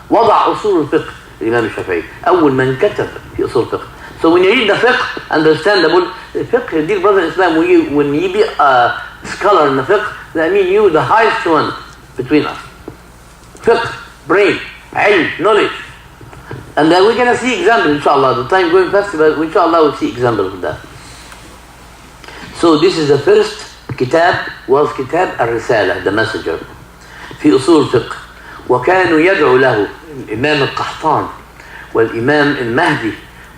وضع أصول الفقه الإمام الشافعي، أول من كتب في أصول الفقه. So when you read the fiqh, understandable, the fiqh, dear brother in Islam, when you be a scholar in the fiqh, that means you the highest one between us. Fiqh, brain, ilm, knowledge. And then we're going to see example, inshallah. The time going fast, but inshallah we'll see example of that. So this is the first kitab, was kitab al-Risala, the messenger. في أصول الفقه. وكانوا يدعو له الإمام القحطان والإمام المهدي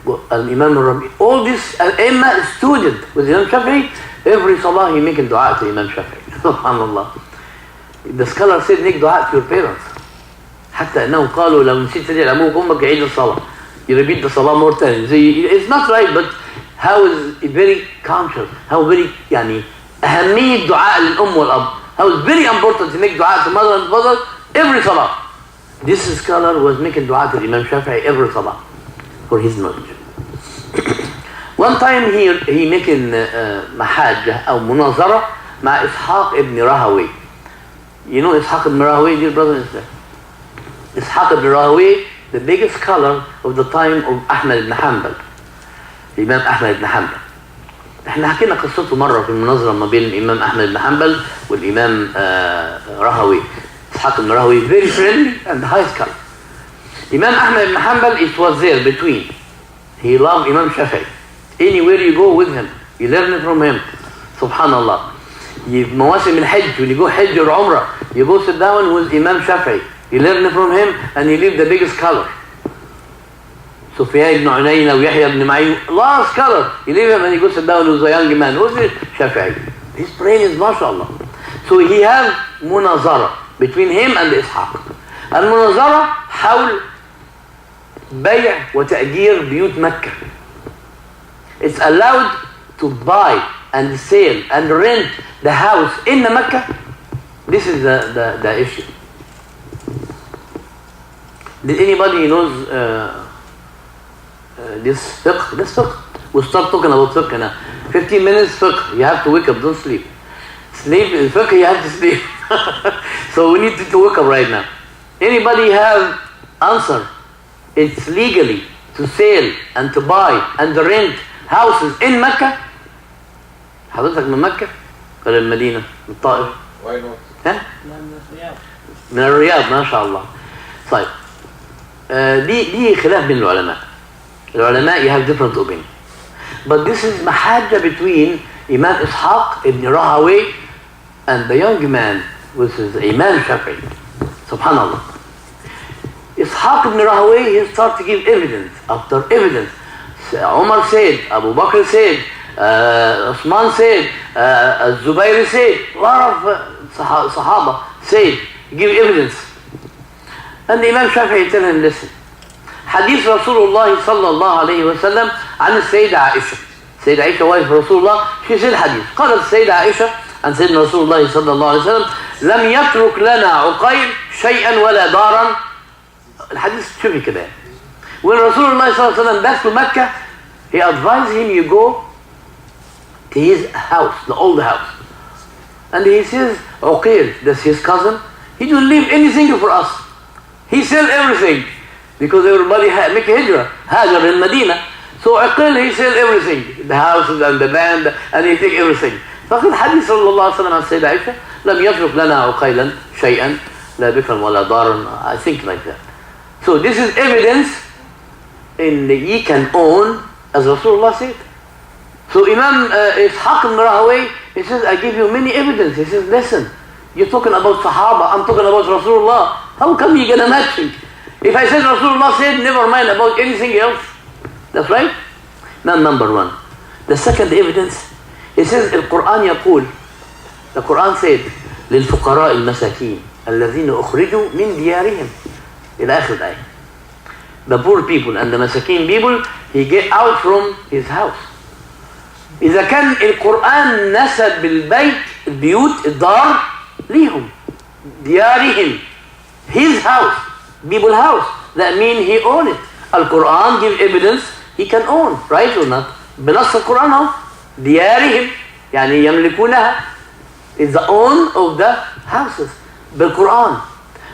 والإمام الربيع. All this Imam student with Imam Shafi'i, every salah he making dua to Imam Shafi'i. Subhanallah. The scholar said make dua to your parents. حتى أنهم قالوا لو نسيت تدعي لأبوك وأمك عيد الصلاة. You repeat the salah more times. It's not right, but how is it very conscious, how very يعني أهمية دعاء للأم والأب. How it's very important to make dua to mother and father every salah. This scholar was making dua to Imam Shafi'i every salah for his knowledge. One time he making محاجة أو مناظرة مع إسحاق ibn Rahawayh. You know Ishaq ibn Rahawayh, dear brother and sister? Ishaq ibn Rahawayh, the biggest scholar of the time of Ahmad ibn Hanbal. الإمام أحمد بن حنبل. احنا حكينا قصته مرة في المناظرة ما بين الإمام أحمد بن حنبل والإمام راهوي. إسحاق بن راهوي very friendly and high scholar. Imam Ahmad ibn Hanbal, it was there between. He loved Imam Shafi'i. Anywhere you go with him, you learn it from him. Subhanallah. مواسم الحج, when you go Hajj or Umrah, you go sit down with Imam Shafi'i. You learn it from him and you leave the biggest scholar. Sufyan ibn Uyayna or Yahya ibn Ma'in, last scholar. You leave him and you go sit down with a young man. Who's it? Shafi'i. His brain is mashallah. So he has munazara between him and Ishaq. المناظرة حول بيع وتأجير بيوت مكة. It's allowed to buy and sell and rent the house in Mecca. This is the issue. Did anybody knows this fiqh? This fiqh. We'll start talking about fiqh now. 15 minutes fiqh. You have to wake up, don't sleep. Sleep in fiqh, you have to sleep. So we need to wake up right now. Anybody have answer? It's legally to sell and to buy and to rent houses in Mecca. حضرتك من مكة ولا المدينة؟ من الطائف؟ Why not؟ ها؟ من الرياض ما شاء الله. طيب دي خلاف بين العلماء. العلماء you have different opinion. But this is محاجة between Imam Ishaq ibn Rahawayh and the young man which is Imam Shafi'i. Subhanallah. Ishaq ibn Rahawayh, he started to give evidence after evidence. Umar said, Abu Bakr said, Osman said, Zubayr said, a lot of Sahaba said, give evidence. And the Imam Shafi'i tell him, listen. حديث رسول الله صلى الله عليه وسلم عن السيدة عائشة. السيدة عائشة wife رسول الله, she said حديث. قالت السيدة عائشة عن سيدنا رسول الله صلى الله عليه وسلم لم يترك لنا عقيل شيئا ولا دارا. الحديث شوفي كده. When Rasulullah صلى الله عليه وسلم back to Mecca, he advised him, you go to his house, the old house. And he says, Uqayl, that's his cousin, he didn't leave anything for us. He sell everything. Because everybody make a hijrah, Hajar in Medina. So Uqayl, he sell everything. The houses and the band, and he take everything. ففي الحديث صلى الله عليه وسلم عن السيدة عائشة لم يترك لنا عقيلا شيئا لا بكرا ولا دارا. I think like that. So this is evidence in the ye can own, as Rasulullah said. So Imam Ishaq ibn Rahawayh, he says, I give you many evidence. He says, listen, you're talking about Sahaba, I'm talking about Rasulullah. How come you gonna matching? If I said Rasulullah said, never mind about anything else. That's right? Now number one. The second evidence, he says, القرآن يقول, the Quran said, للفقراء المساكين الذين أخرجوا من ديارهم. إلى آخر الآية. The poor people and the مساكين people, he get out from his house. إذا كان القرآن نسب البيت البيوت الدار ليهم ديارهم, his house, people house, that means he own it. القرآن give evidence he can own, right or not? بنص القرآن اهو ديارهم يعني يملكونها, is the own of the houses بالقرآن.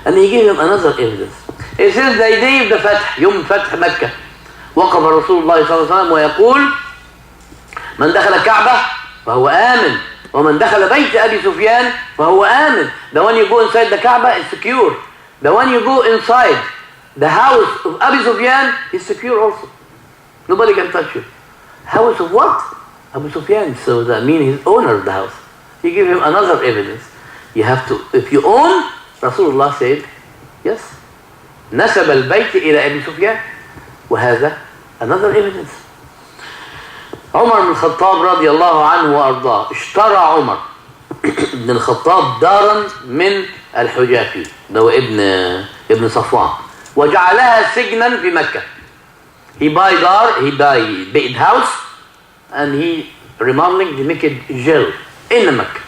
And he gave him another evidence. It says the day of the فتح يوم فتح مكة وقف رسول الله صلى الله عليه وسلم ويقول من دخل الكعبة فهو آمن ومن دخل بيت أبي سفيان فهو آمن. The one you go inside the Kaaba is secure. The one you go inside the house of Abi Sufyan is secure also. Nobody can touch you. House of what? Abu Sufyan. So that means he's owner of the house. You give him another evidence. You have to, if you own, Rasulullah said, yes. نسب البيت إلى أبي سفيان. وهذا another evidence. عمر بن الخطاب رضي الله عنه وأرضاه اشترى عمر بن الخطاب دارا من الحجافي ده هو ابن صفوان وجعلها سجنا في مكة. He buy dar, he buy big house and he remodeling, he make it jail in Mecca.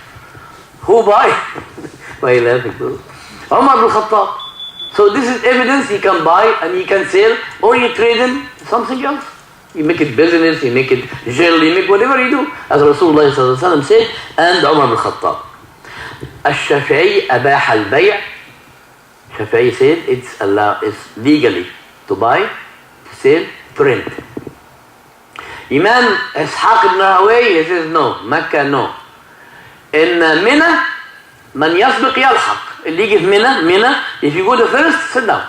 Who buy? Why you laughing? Umar bin Khattab. So this is evidence he can buy and he can sell or you trade in something else. You make it business, you make it jail, you make whatever you do. As Rasulullah sallallahu alaihi wasallam said, and Umar bin Khattab. الشافعي أباح البيع. Shafi'i said it's legally to buy, to sell, to rent. Imam Ishaq ibn Rahawayh, he says no, Mecca no. In Mina, man yasbiq yalhaq. اللي يجي في Mina, if you go the first, sit down.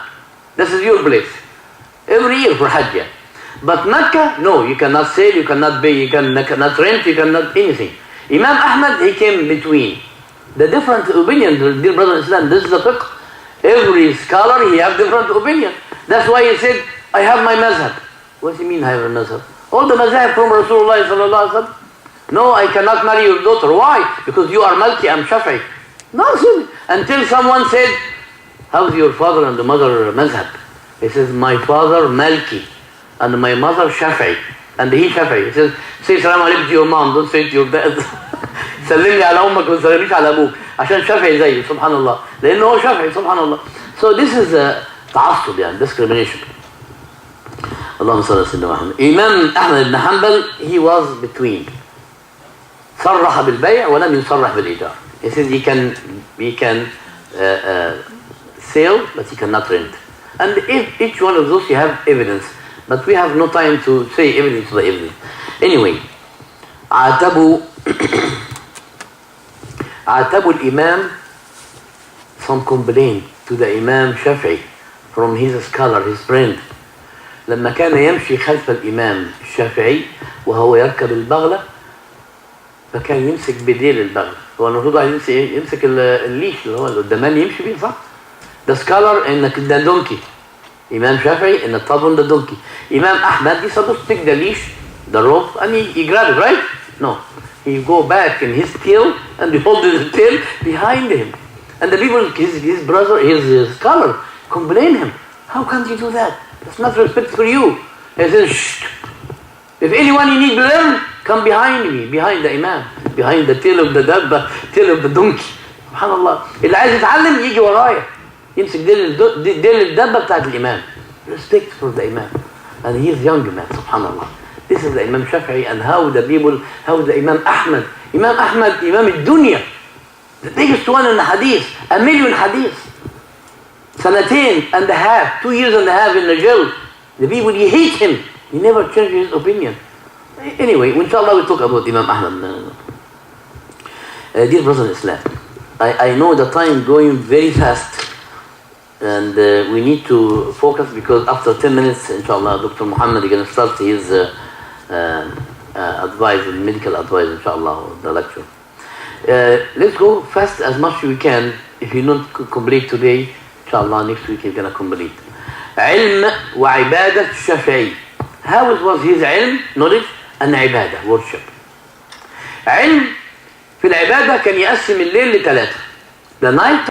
This is your place. Every year for Hajj. But Mecca, no, you cannot sell, you cannot buy, you cannot rent, you cannot anything. Imam Ahmad, he came between. The different opinions, dear brother in Islam, this is the fiqh. Every scholar, he have different opinion. That's why he said, I have my mazhab. What do you mean I have a mazhab? All the mazhab from Rasulullah sallallahu alaihi wasallam. No, I cannot marry your daughter. Why? Because you are Malki, I'm Shafi'i. Nothing. Until someone said, how's your father and the mother mazhab? He says, my father Malki and my mother Shafi'i. And he Shafi'i. He says, say salam alaikum to your mom, don't say it to your dad. سلمني على أمك وسلميش على أبوك عشان شافعي زيه سبحان الله لأنه هو شافعي سبحان الله. So this is تعصب يعني discrimination. اللهم صل على سيدنا محمد. إمام أحمد بن حنبل he was between. صرح بالبيع ولم يصرح بالإيجار. He said he can sell but he cannot rent. And if each one of those you have evidence, but we have no time to say evidence to the evidence. Anyway, عاتبوا الإمام, some complaint to the Imam Shafi'i from his scholar, his friend. لما كان يمشي خلف الإمام الشافعي وهو يركب البغلة فكان يمسك بديل البغلة. هو المفروض يمسك الليش اللي هو القدامان يمشي بيه صح؟ The scholar إنك the donkey. Imam Shafi'i in the top on the donkey. Imam Ahmad he supposed to take the leash, the rope, and he grab it, right? No. He go back in his tail and he hold his tail behind him. And the people, his brother, his scholar, complain him. How can't you do that? That's not respect for you. He says, shh. If anyone you need to learn, come behind me, behind the imam, behind the tail of the dabba, tail of the donkey. Subhanallah. اللي عايز يتعلم يجي ورايا. يمسك ديل الدبة بتاعت الإمام. Respect for the imam. And he is young man, subhanallah. This is the Imam Shafi'i and how the people, how the Imam Ahmad. Imam Ahmad, Imam al-Dunya. The biggest one in the hadith. 1 million hadith. 2.5 years and a half in the jail. The people, you hate him. He never changed his opinion. Anyway, inshallah we'll talk about Imam Ahmad. Dear brothers in Islam, I know the time going very fast. And we need to focus because after 10 minutes, inshallah, Dr. Muhammad is going to start his advice, medical advice, inshallah, the lecture. Let's go fast as much as we can. If you don't complete today, inshallah, next week you're going to complete. علم وعبادة الشافعي. How was his علم, knowledge, and عبادة, worship. علم في العبادة كان يقسم الليل ل3. The night